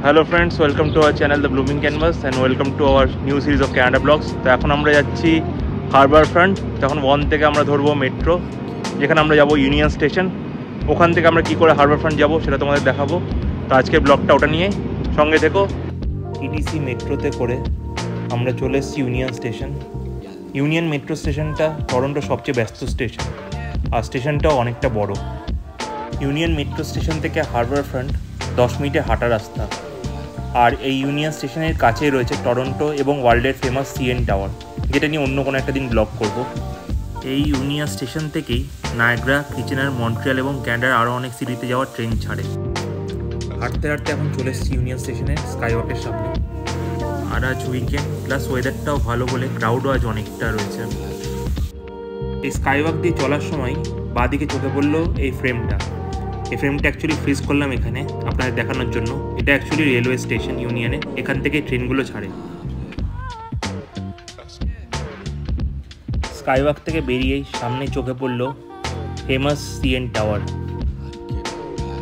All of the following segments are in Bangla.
Hello friends, welcome to our channel the blooming canvas and welcome to our new series of Canada blogs. তো এখন আমরা যাচ্ছি হারবার ফ্রন্ট। তখন 1 থেকে আমরা ধরবো মেট্রো, যেখানে আমরা যাব ইউনিয়ন স্টেশন। ওখান থেকে আমরা কী করে হারবার ফ্রন্ট যাব সেটা তোমাদের দেখাবো। তো আজকের ব্লগটা ওটা নিয়ে সঙ্গে থেকো। ইটিসি মেট্রোতে করে আমরা চলে এসেছি ইউনিয়ন স্টেশন। ইউনিয়ন মেট্রো স্টেশনটা টরন্টোর সবচেয়ে ব্যস্ত স্টেশন, আর স্টেশনটাও অনেকটা বড়। ইউনিয়ন মেট্রো স্টেশন থেকে হারবার ফ্রন্ট 10 মিনিটের হাঁটা রাস্তা। আর এই ইউনিয়ন স্টেশনের কাছেই রয়েছে টরন্টো এবং ওয়ার্ল্ডের ফেমাস সিএন টাওয়ার, যেটা নিয়ে অন্য কোনো একটা দিন ব্লগ করব। এই ইউনিয়ন স্টেশন থেকেই নায়াগ্রা, কিচেনার, মন্ট্রিয়াল এবং ক্যানাডার আরও অনেক সিটিতে যাওয়ার ট্রেন ছাড়ে। হাঁটতে হাঁটতে এখন চলে এসেছি ইউনিয়ন স্টেশনের স্কাইওয়াকের সামনে। আর আজ উইকেন্ড প্লাস ওয়েদারটাও ভালো বলে ক্রাউডও আজ অনেকটা রয়েছে। এই স্কাইওয়াক দিয়ে চলার সময় বাঁদিকে চোখে পড়লো এই ফ্রেমটা। এই ফ্রেমটা অ্যাকচুয়ালি ফ্রিজ করলাম এখানে আপনাদের দেখানোর জন্য। এটা অ্যাকচুয়ালি রেলওয়ে স্টেশন ইউনিয়নে, এখান থেকে ট্রেনগুলো ছাড়ে। স্কাইওয়াক থেকে বেরিয়েই সামনে চোখে পড়ল ফেমাস সিএন টাওয়ার।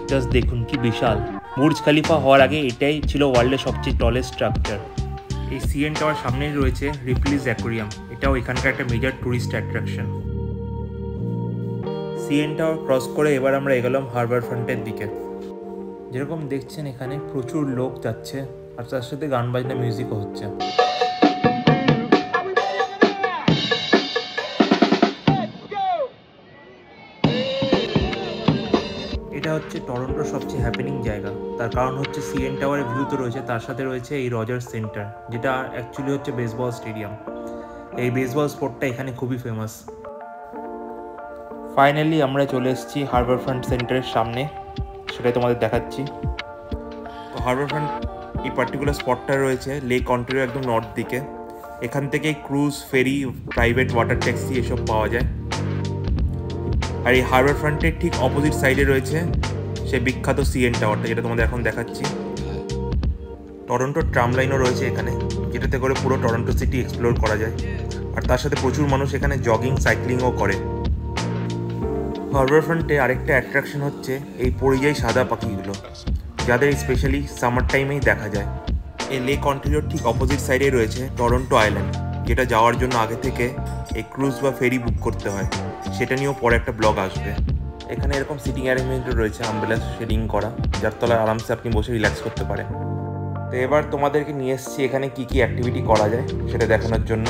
জাস্ট দেখুন কি বিশাল। বুর্জ খালিফা হওয়ার আগে এটাই ছিল ওয়ার্ল্ডের সবচেয়ে টলেস্ট স্ট্রাকচার। এই সিএন টাওয়ার সামনেই রয়েছে রিপ্লিজ অ্যাকোয়ারিয়াম, এটাও এখানকার একটা major tourist attraction. CN tower cross করে এবার আমরা এগোলাম হারবার ফ্রন্টের দিকে। যেরকম দেখছেন এখানে প্রচুর লোক যাচ্ছে, আর তার সাথে গান বাজনা মিউজিকও হচ্ছে। এটা হচ্ছে টরন্টোর সবচেয়ে হ্যাপেনিং জায়গা। তার কারণ হচ্ছে সিএন টাওয়ারের ভিউ তো রয়েছে, তার সাথে রয়েছে এই রজার্স সেন্টার, যেটা অ্যাকচুয়ালি হচ্ছে বেসবল স্টেডিয়াম। এই বেসবল স্পোর্টটা এখানে খুবই ফেমাস। ফাইনালি আমরা চলে এসেছি হারবার ফ্রন্ট সেন্টারের সামনে, সেটাই তোমাদের দেখাচ্ছি। তো হারবার ফ্রন্ট এই পার্টিকুলার স্পটটা রয়েছে লেক অন্টারিও একদম নর্থ দিকে। এখান থেকে ক্রুজ, ফেরি, প্রাইভেট ওয়াটার ট্যাক্সি এসব পাওয়া যায়। আর এই হারবার ফ্রন্টের ঠিক অপোজিট সাইডে রয়েছে সে বিখ্যাত সিএন টাওয়ারটা, যেটা তোমাদের এখন দেখাচ্ছি। টরন্টোর ট্রাম লাইনও রয়েছে এখানে, যেটাতে করে পুরো টরন্টো সিটি এক্সপ্লোর করা যায়। আর তার সাথে প্রচুর মানুষ এখানে জগিং, সাইক্লিংও করে। হারবার ফ্রন্টে আরেকটা অ্যাট্রাকশন হচ্ছে এই পরিযায়ী সাদা পাখিগুলো, যাদের স্পেশালি সামার টাইমেই দেখা যায়। এই লেক অন্টারিওর ঠিক অপোজিট সাইডে রয়েছে টরন্টো আইল্যান্ড, যেটা যাওয়ার জন্য আগে থেকে এই ক্রুজ বা ফেরি বুক করতে হয়। সেটা নিয়েও পরে একটা ব্লগ আসবে। এখানে এরকম সিটিং অ্যারেঞ্জমেন্টও রয়েছে, আমব্রেলা শেডিং করা, যার তলায় আরামসে আপনি বসে রিল্যাক্স করতে পারেন। তো এবার তোমাদেরকে নিয়ে এসেছি এখানে কী কী অ্যাক্টিভিটি করা যায় সেটা দেখানোর জন্য।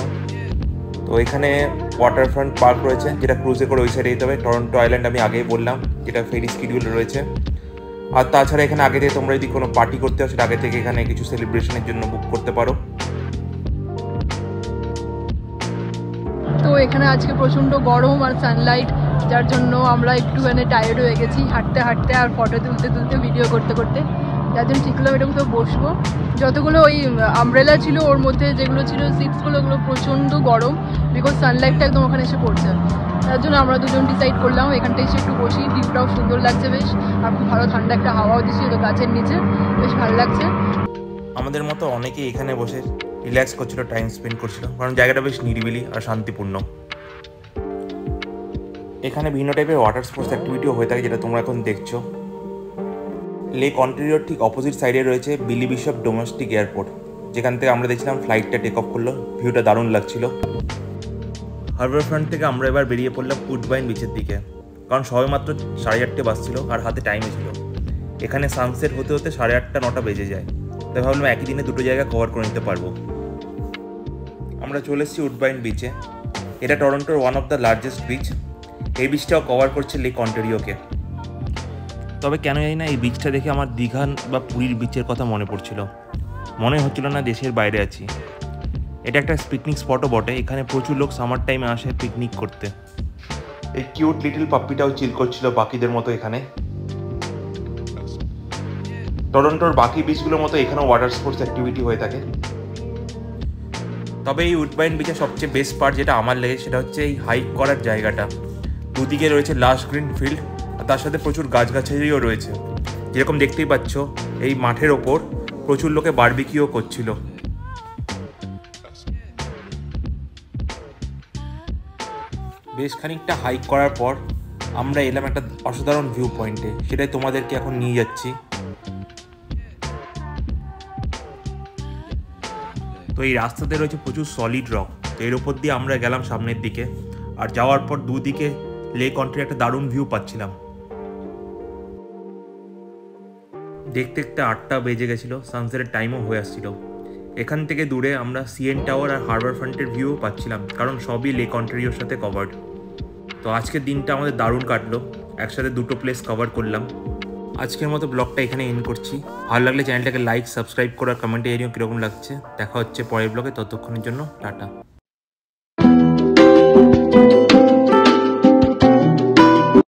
তো এখানে ওয়াটারফ্রন্ট পার্ক রয়েছে, যেটা ক্রুজে করে ওই সাইডে যেতে হবে। টরন্টো আইল্যান্ড আমি আগেই বললাম, যেটা ফেরি শিডিউল রয়েছে। আর তাছাড়া এখানে আগে থেকে তোমরা যদি কোনো পার্টি করতে হয়, সেটা আগে থেকে এখানে কিছু সেলিব্রেশনের জন্য বুক করতে পারো। তো এখানে আজকে প্রচণ্ড গরম আর সানলাইট, যার জন্য আমরা একটুখানি টায়ার্ড হয়ে গেছি হাঁটতে হাঁটতে আর ফটো তুলতে তুলতে, ভিডিও করতে করতে। যার জন্য ঠিক করলাম এটা কোথাও বসবো। যতগুলো ওই আমব্রেলা ছিল ওর মধ্যে যেগুলো ছিল সিটসগুলো, ওগুলো প্রচণ্ড গরম, বিকজ সানলাইটটা একদম ওখানে এসে পড়ছে। তার জন্য আমরা দুজন ডিসাইড করলাম এখানটায় এসে একটু বসি। ভিউটাও সুন্দর লাগছে বেশ, আর খুব ভালো ঠান্ডা একটা হাওয়াও দিচ্ছিল তো গাছের নিচে, বেশ ভালো লাগছে। আমাদের মতো অনেকেই এখানে বসে রিল্যাক্স করছিল, টাইম স্পেন্ড করছিল, কারণ জায়গাটা বেশ নিরিবিলি আর শান্তিপূর্ণ। এখানে বিভিন্ন টাইপের ওয়াটার স্পোর্টস অ্যাক্টিভিটিও হয়ে থাকে, যেটা তোমরা এখন দেখছো। লেক অন্টারিওর ঠিক অপোজিট সাইডে রয়েছে বিলি বিশপ ডোমেস্টিক এয়ারপোর্ট, যেখান থেকে আমরা দেখছিলাম ফ্লাইটটা টেক অফ করলো। ভিউটা দারুণ লাগছিল। হারবার ফ্রন্ট থেকে আমরা এবার বেরিয়ে পড়লাম উডবাইন বিচের দিকে, কারণ সবে মাত্র 8:30 বাজছিল আর হাতে টাইমে ছিল। এখানে সানসেট হতে হতে 8:30, 9টা বেজে যায়। তাই ভাবলাম একই দিনে দুটো জায়গা কভার করে নিতে পারবো। আমরা চলে এসেছি উডবাইন বিচে। এটা টরন্টোর one of the largest beach. এই বিচটাও কভার করছে লেক অন্টারিওকে। তবে কেন জানি না এই বিচটা দেখে আমার দীঘা বা পুরীর বিচের কথা মনে পড়ছিল। মনে হচ্ছিল না দেশের বাইরে আছি। এটা একটা পিকনিক স্পটও বটে, এখানে প্রচুর লোক সামার টাইমে আসে পিকনিক করতে। এই কিউট লিটল পাপ্পিটাও চিল করছিল পাখিদের মতো এখানে। টরন্টোর বাকি বিচগুলোর মতো এখানেও ওয়াটার স্পোর্টস অ্যাক্টিভিটি হয়ে থাকে। তবে এই উডবাইন বিচের সবচেয়ে বেস্ট পার্ট যেটা আমার লেগে, সেটা হচ্ছে এই হাইক করার জায়গাটা। দুদিকে রয়েছে লাশ গ্রিন ফিল্ড, আর তার সাথে প্রচুর গাছগাছালিও রয়েছে। যেরকম দেখতেই পাচ্ছ এই মাঠের ওপর প্রচুর লোকে বারবিকিউ করছিল। বেশ খানিকটা হাইক করার পর আমরা এলাম একটা অসাধারণ ভিউ পয়েন্টে, সেটাই তোমাদেরকে এখন নিয়ে যাচ্ছি। তো এই রাস্তাতে রয়েছে প্রচুর সলিড রক, তো এর ওপর দিয়ে আমরা গেলাম সামনের দিকে। আর যাওয়ার পর দুদিকে লেক অন্টারিও একটা দারুণ ভিউ পাচ্ছিলাম। দেখতে দেখতে 8টা বেজে গেছিলো, সানসেটের টাইমও হয়ে আসছিল। এখান থেকে দূরে আমরা সিএন টাওয়ার আর হারবার ফ্রন্টের ভিউও পাচ্ছিলাম, কারণ সবই লেক অন্টারিওর সাথে কভার্ড। তো আজকের দিনটা আমাদের দারুণ কাটলো, একসাথে দুটো প্লেস কভার করলাম। আজকের মতো ব্লগটা এখানে এন্ড করছি। ভালো লাগলে চ্যানেলটাকে লাইক, সাবস্ক্রাইব করার কমেন্টে জানিও কীরকম লাগছে। দেখা হচ্ছে পরের ব্লগে, ততক্ষণের জন্য টাটা।